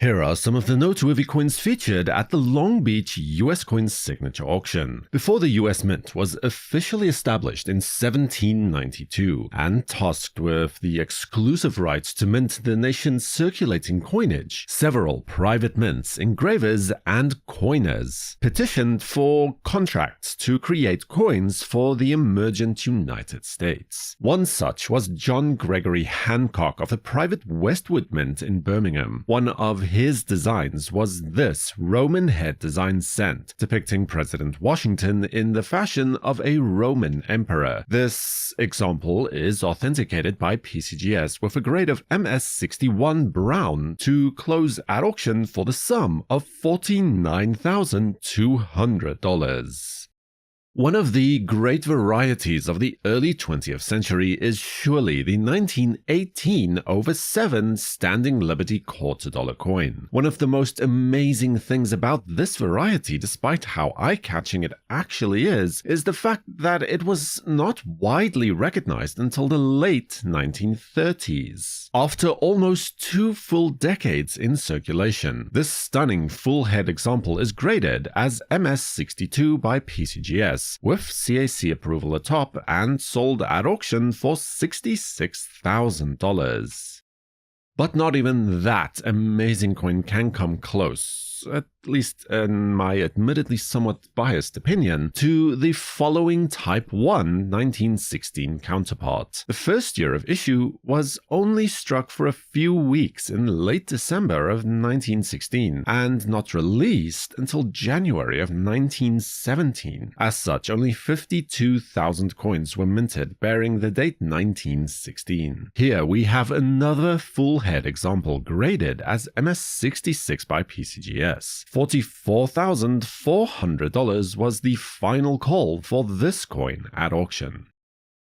Here are some of the noteworthy coins featured at the Long Beach US Coins Signature Auction. Before the US Mint was officially established in 1792 and tasked with the exclusive rights to mint the nation's circulating coinage, several private mints, engravers, and coiners petitioned for contracts to create coins for the emergent United States. One such was John Gregory Hancock of the private Westwood Mint in Birmingham. One of his designs was this Roman head design cent, depicting President Washington in the fashion of a Roman emperor. This example is authenticated by PCGS with a grade of MS61 brown to close at auction for the sum of $49,200. One of the great varieties of the early 20th century is surely the 1918 over 7 Standing Liberty $quarter-dollar coin. One of the most amazing things about this variety, despite how eye-catching it actually is the fact that it was not widely recognized until the late 1930s. After almost 2 full decades in circulation, this stunning full-head example is graded as MS62 by PCGS, with CAC approval atop, and sold at auction for $66,000. But not even that amazing coin can come close, at least in my admittedly somewhat biased opinion, to the following Type 1 1916 counterpart. The first year of issue was only struck for a few weeks in late December of 1916, and not released until January of 1917. As such, only 52,000 coins were minted bearing the date 1916. Here we have another full head example graded as MS66 by PCGS. $44,400 was the final call for this coin at auction.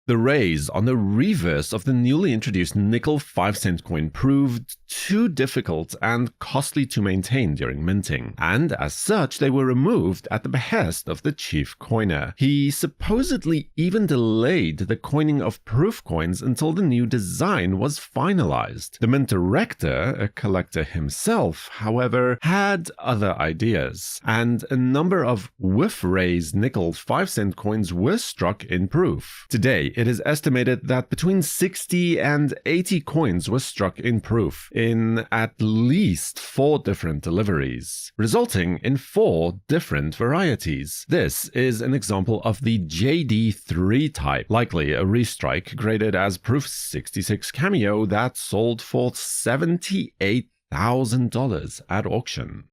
The raise on the reverse of the newly introduced nickel 5-cent coin proved too difficult and costly to maintain during minting, and as such they were removed at the behest of the chief coiner. He supposedly even delayed the coining of proof coins until the new design was finalized. The mint director, a collector himself, however, had other ideas, and a number of with-raised nickel 5-cent coins were struck in proof. Today, it is estimated that between 60 and 80 coins were struck in proof in at least 4 different deliveries, resulting in 4 different varieties. This is an example of the JD3 type, likely a restrike graded as proof 66 cameo that sold for $78,000 at auction.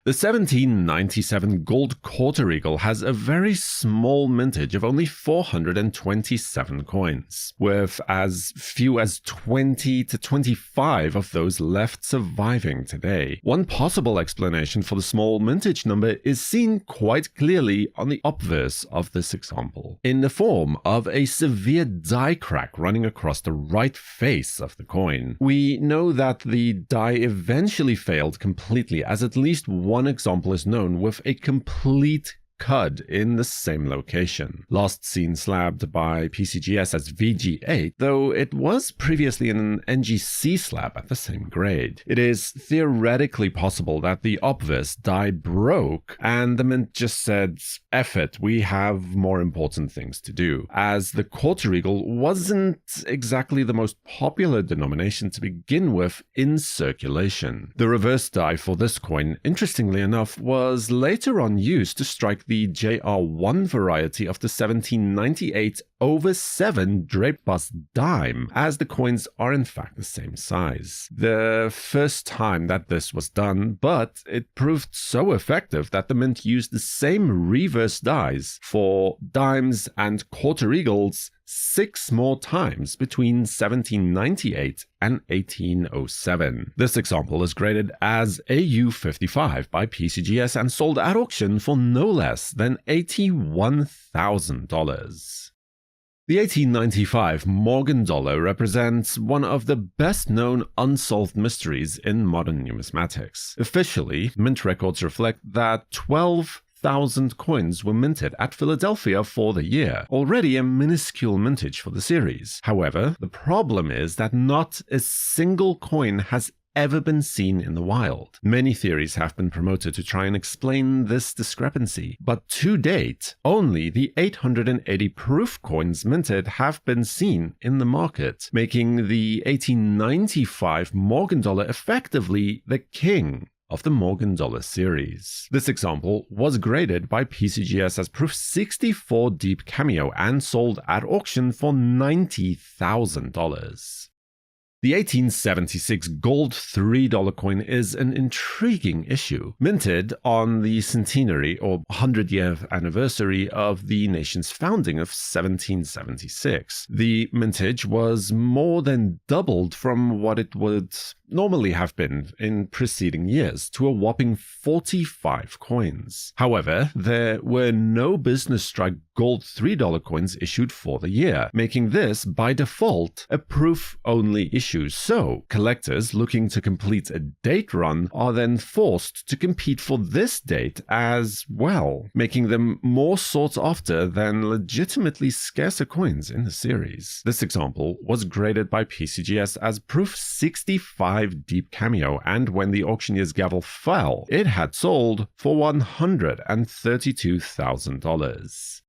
The 1797 gold quarter eagle has a very small mintage of only 427 coins, with as few as 20 to 25 of those left surviving today. One possible explanation for the small mintage number is seen quite clearly on the obverse of this example, in the form of a severe die crack running across the right face of the coin. We know that the die eventually failed completely, as at least one example is known with a complete cud in the same location. Last seen slabbed by PCGS as VG8, though it was previously in an NGC slab at the same grade. It is theoretically possible that the obverse die broke and the mint just said, F it, we have more important things to do, as the quarter eagle wasn't exactly the most popular denomination to begin with in circulation. The reverse die for this coin, interestingly enough, was later on used to strike the JR1 variety of the 1798 over 7 draped bust dime, as the coins are in fact the same size. The first time that this was done, but it proved so effective that the mint used the same reverse dies for dimes and quarter eagles 6 more times between 1798 and 1807. This example is graded as AU55 by PCGS and sold at auction for no less than $81,000. The 1895 Morgan dollar represents one of the best-known unsolved mysteries in modern numismatics. Officially, mint records reflect that 12,000 coins were minted at Philadelphia for the year, already a minuscule mintage for the series. However, the problem is that not a single coin has ever been seen in the wild. Many theories have been promoted to try and explain this discrepancy, but to date, only the 880 proof coins minted have been seen in the market, making the 1895 Morgan dollar effectively the king of the Morgan dollar series. This example was graded by PCGS as proof 64 deep cameo and sold at auction for $90,000. The 1876 gold $3 coin is an intriguing issue. Minted on the centenary or 100-year anniversary of the nation's founding of 1776. The mintage was more than doubled from what it would normally have been in preceding years, to a whopping 45 coins. However, there were no business strike gold $3 coins issued for the year, making this, by default, a proof-only issue. So, collectors looking to complete a date run are then forced to compete for this date as well, making them more sought after than legitimately scarcer coins in the series. This example was graded by PCGS as proof 65 deep cameo, and when the auctioneer's gavel fell, it had sold for $132,000.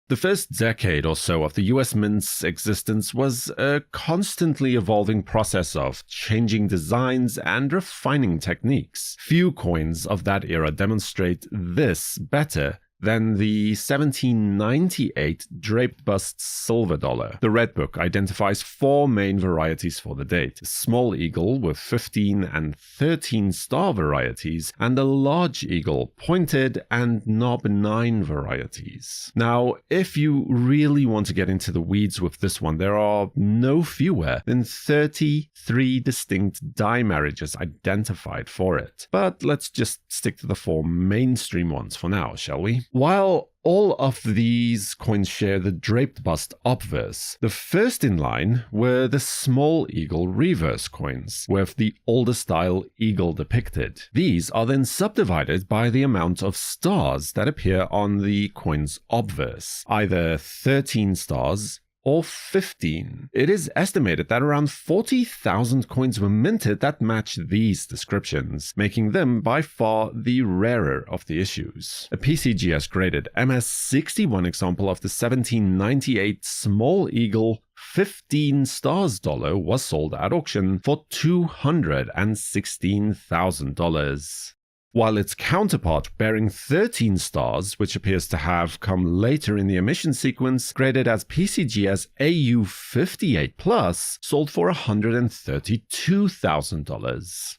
The first decade or so of the US Mint's existence was a constantly evolving process of changing designs and refining techniques. Few coins of that era demonstrate this better than the 1798 draped bust silver dollar. The Red Book identifies 4 main varieties for the date: small eagle with 15 and 13 star varieties, and a large eagle, pointed, and knob 9 varieties. Now, if you really want to get into the weeds with this one, there are no fewer than 33 distinct die marriages identified for it. But let's just stick to the 4 mainstream ones for now, shall we? While all of these coins share the draped bust obverse, the first in line were the small eagle reverse coins, with the older style eagle depicted. These are then subdivided by the amount of stars that appear on the coin's obverse, either 13 stars or 15. It is estimated that around 40,000 coins were minted that match these descriptions, making them by far the rarer of the issues. A PCGS graded MS61 example of the 1798 small eagle 15 stars dollar was sold at auction for $216,000. While its counterpart bearing 13 stars, which appears to have come later in the emission sequence, graded as PCGS AU58+, sold for $132,000.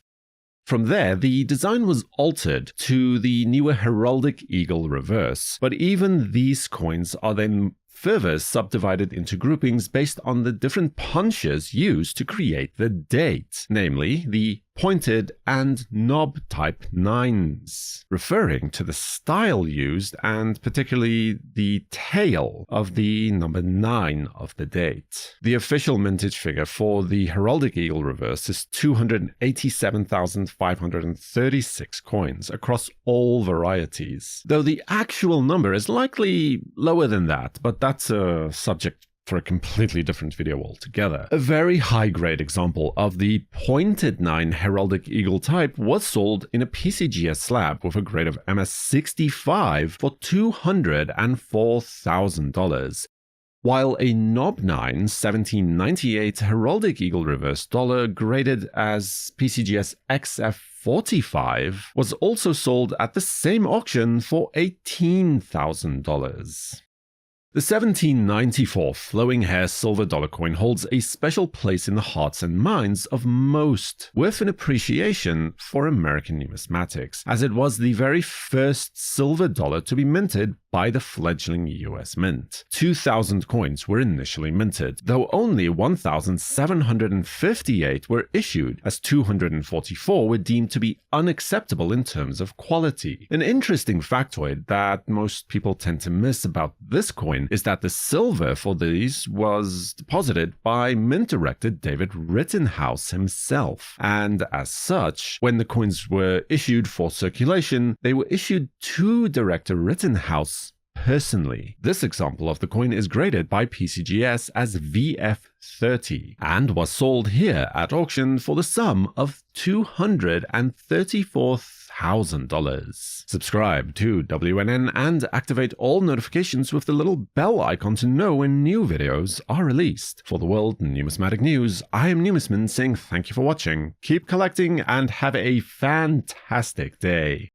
From there, the design was altered to the newer heraldic eagle reverse, but even these coins are then further subdivided into groupings based on the different punches used to create the date, namely the pointed and knob type 9s, referring to the style used and particularly the tail of the number 9 of the date. The official mintage figure for the heraldic eagle reverse is 287,536 coins across all varieties, though the actual number is likely lower than that, but that's a subject for a completely different video altogether. A very high-grade example of the pointed 9 heraldic eagle type was sold in a PCGS slab with a grade of MS65 for $204,000, while a knob 9 1798 heraldic eagle reverse dollar graded as PCGS XF45 was also sold at the same auction for $18,000. The 1794 flowing hair silver dollar coin holds a special place in the hearts and minds of most, with an appreciation for American numismatics, as it was the very first silver dollar to be minted by the fledgling US Mint. 2,000 coins were initially minted, though only 1,758 were issued, as 244 were deemed to be unacceptable in terms of quality. An interesting factoid that most people tend to miss about this coin is that the silver for these was deposited by Mint Director David Rittenhouse himself, and as such, when the coins were issued for circulation, they were issued to Director Rittenhouse personally. This example of the coin is graded by PCGS as VF30 and was sold here at auction for the sum of $234,000. Subscribe to WNN and activate all notifications with the little bell icon to know when new videos are released. For the World Numismatic News, I am Numisman saying thank you for watching, keep collecting, and have a fantastic day.